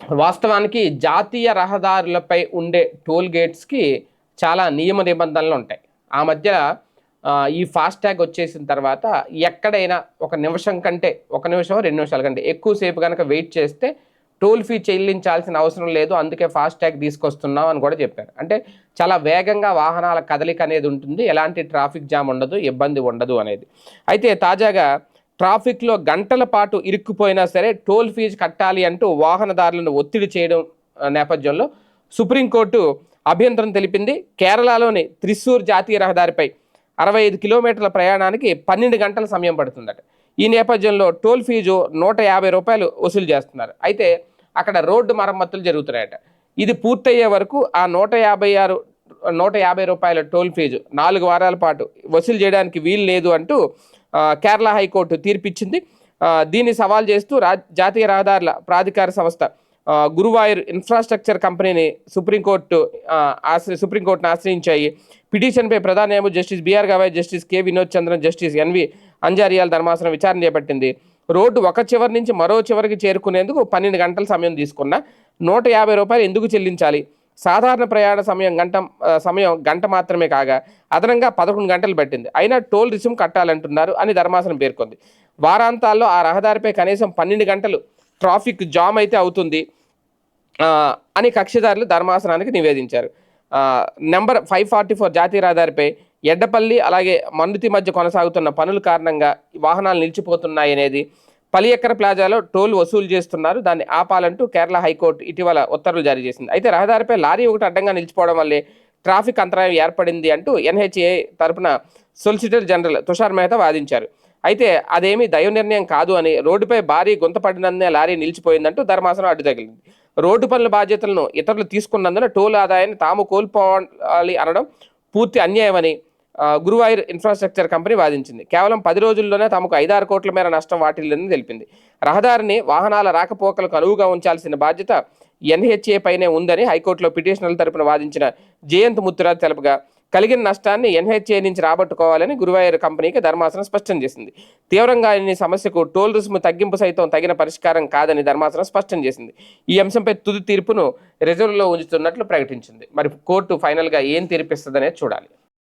వాస్తవానికి జాతీయ రహదారులపై ఉండే టోల్ గేట్స్కి చాలా నియమ నిబంధనలు ఉంటాయి. ఆ మధ్య ఈ ఫాస్టాగ్ వచ్చేసిన తర్వాత ఎక్కడైనా ఒక నిమిషం కంటే, ఒక నిమిషం 2 నిమిషాల కంటే ఎక్కువసేపు కనుక వెయిట్ చేస్తే టోల్ ఫీ చెల్లించాల్సిన అవసరం లేదు, అందుకే ఫాస్టాగ్ తీసుకొస్తున్నాం అని కూడా చెప్పారు. అంటే చాలా వేగంగా వాహనాల కదలిక అనేది ఉంటుంది, ఎలాంటి ట్రాఫిక్ జామ్ ఉండదు, ఇబ్బంది ఉండదు అనేది. అయితే తాజాగా ట్రాఫిక్లో గంటల పాటు ఇరుక్కుపోయినా సరే టోల్ ఫీజు కట్టాలి అంటూ వాహనదారులను ఒత్తిడి చేయడం నేపథ్యంలో సుప్రీంకోర్టు అభ్యంతరం తెలిపింది. కేరళలోని త్రిశూర్ జాతీయ రహదారిపై 65 కిలోమీటర్ల ప్రయాణానికి 12 గంటల సమయం పడుతుందట. ఈ నేపథ్యంలో టోల్ ఫీజు ₹150 వసూలు చేస్తున్నారు. అయితే అక్కడ రోడ్డు మరమ్మతులు జరుగుతున్నాయట. ఇది పూర్తయ్యే వరకు ఆ ₹150 టోల్ ఫీజు 4 వారాల పాటు వసూలు చేయడానికి వీలు లేదు అంటూ కేరళ హైకోర్టు తీర్పిచ్చింది. దీన్ని సవాల్ చేస్తూ జాతీయ రహదారుల ప్రాధికార సంస్థ గురువాయూర్ ఇన్ఫ్రాస్ట్రక్చర్ కంపెనీని సుప్రీంకోర్టును ఆశ్రయించాయి. పిటిషన్పై ప్రధాన న్యాయమూర్తి justice BR Gavai, justice K Vinod Chandran, justice NV అంజారియాల ధర్మాసనం విచారణ చేపట్టింది. రోడ్డు ఒక చివరి నుంచి మరో చివరికి చేరుకునేందుకు 12 గంటల సమయం తీసుకున్న ₹150 ఎందుకు చెల్లించాలి? సాధారణ ప్రయాణ సమయం గంట మాత్రమే కాగా అదనంగా 11 గంటలు పట్టింది. అయినా టోల్ రిసుమ్ కట్టాలంటున్నారు అని ధర్మాసనం పేర్కొంది. వారాంతాల్లో ఆ రహదారిపై కనీసం 12 గంటలు ట్రాఫిక్ జామ్ అయితే అవుతుంది అని కక్షిదారులు ధర్మాసనానికి నివేదించారు. నెంబర్ 544 జాతీయ రహదారిపై ఎడ్డపల్లి అలాగే మన్నుతి మధ్య కొనసాగుతున్న పనుల కారణంగా వాహనాలు నిలిచిపోతున్నాయి అనేది, పలియక్కర ప్లాజాలో టోల్ వసూలు చేస్తున్నారు, దాన్ని ఆపాలంటూ కేరళ హైకోర్టు ఇటీవల ఉత్తర్వులు జారీ చేసింది. అయితే రహదారిపై లారీ ఒకటి అడ్డంగా నిలిచిపోవడం వల్లే ట్రాఫిక్ అంతరాయం ఏర్పడింది అంటూ ఎన్హెచ్ఏ తరపున సొలిసిటర్ జనరల్ తుషార్ మెహతా వాదించారు. అయితే అదేమీ దైవ నిర్ణయం కాదు అని, రోడ్డుపై భారీ గుంత పడినందునే లారీ నిలిచిపోయిందంటూ ధర్మాసనం అడ్డు తగిలింది. రోడ్డు పనుల బాధ్యతలను ఇతరులు తీసుకున్నందున టోల్ ఆదాయాన్ని తాము కోల్పోవాలి అనడం పూర్తి అన్యాయమని గురువాయూర్ ఇన్ఫ్రాస్ట్రక్చర్ కంపెనీ వాదించింది. కేవలం 10 రోజుల్లోనే తమకు 5-6 కోట్ల మేర నష్టం వాటిల్లిందని తెలిపింది. రహదారిని వాహనాల రాకపోకలకు అనువుగా ఉంచాల్సిన బాధ్యత ఎన్హెచ్ఏ పైనే ఉందని హైకోర్టులో పిటిషనర్ల తరపున వాదించిన జయంత్ ముత్తురాజ్ తెలుపగా, కలిగిన నష్టాన్ని ఎన్హెచ్ఏ నుంచి రాబట్టుకోవాలని గురువాయూర్ కంపెనీకి ధర్మాసనం స్పష్టం చేసింది. తీవ్రంగా ఈ సమస్యకు టోల్ రుసుము తగ్గింపు సైతం తగిన పరిష్కారం కాదని ధర్మాసనం స్పష్టం చేసింది. ఈ అంశంపై తుది తీర్పును రిజర్వ్లో ఉంచుతున్నట్లు ప్రకటించింది. మరి కోర్టు ఫైనల్గా ఏం తీర్పిస్తుందనేది చూడాలి.